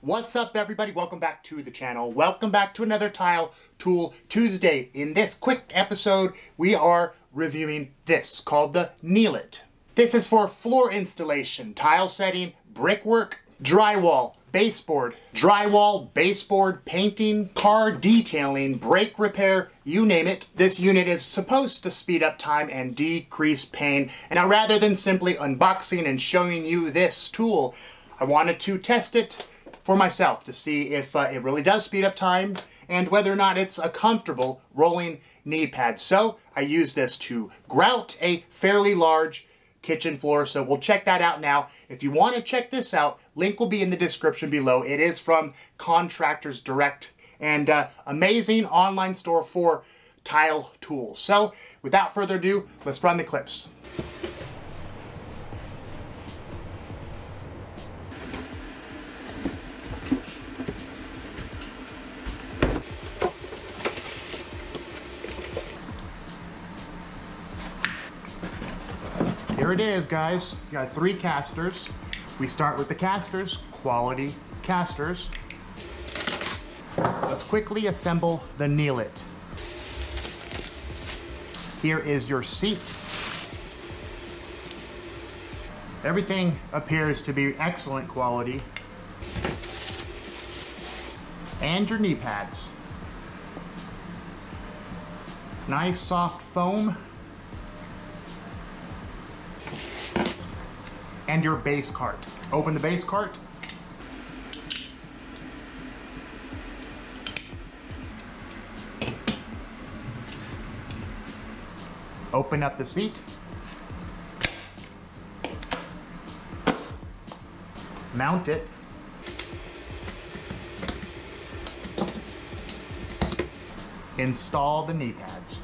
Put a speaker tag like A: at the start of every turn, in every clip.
A: What's up, everybody? Welcome back to the channel. Welcome back to another Tile Tool Tuesday. In this quick episode, we are reviewing this called the Kneelit. This is for floor installation, tile setting, brickwork, drywall, baseboard, painting, car detailing, brake repair, you name it. This unit is supposed to speed up time and decrease pain. And now, rather than simply unboxing and showing you this tool, I wanted to test it for myself to see if it really does speed up time and whether or not it's a comfortable rolling knee pad. So I use this to grout a fairly large kitchen floor, so we'll check that out now. If you want to check this out, link will be in the description below. It is from Contractors Direct, and amazing online store for tile tools. So without further ado, let's run the clips. Here it is, guys. You got 3 casters. We start with the casters, quality casters. Let's quickly assemble the Kneelit. Here is your seat. Everything appears to be excellent quality. And your knee pads. Nice soft foam. And your base cart. Open the base cart. Open up the seat. Mount it. Install the knee pads.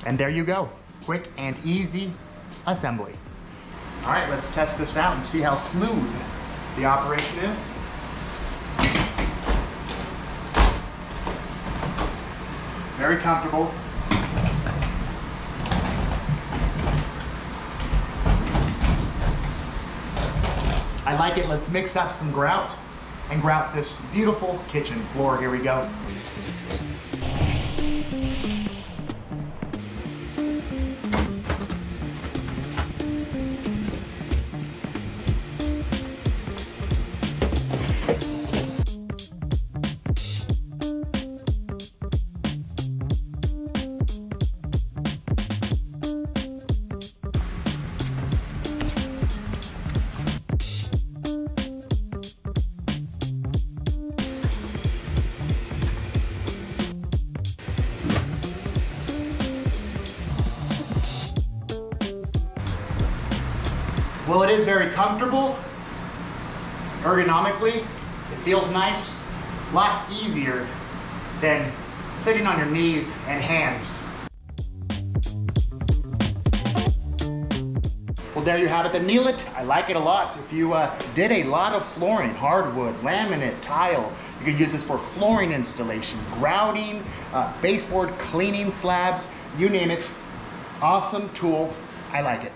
A: And there you go, quick and easy assembly. All right, let's test this out and see how smooth the operation is. Very comfortable. I like it. Let's mix up some grout and grout this beautiful kitchen floor. Here we go. Well, it is very comfortable. Ergonomically, it feels nice. A lot easier than sitting on your knees and hands. Well, there you have it, the Kneelit. I like it a lot. If you did a lot of flooring, hardwood, laminate, tile, you can use this for flooring installation, grouting, baseboard cleaning, slabs, you name it. Awesome tool. I like it.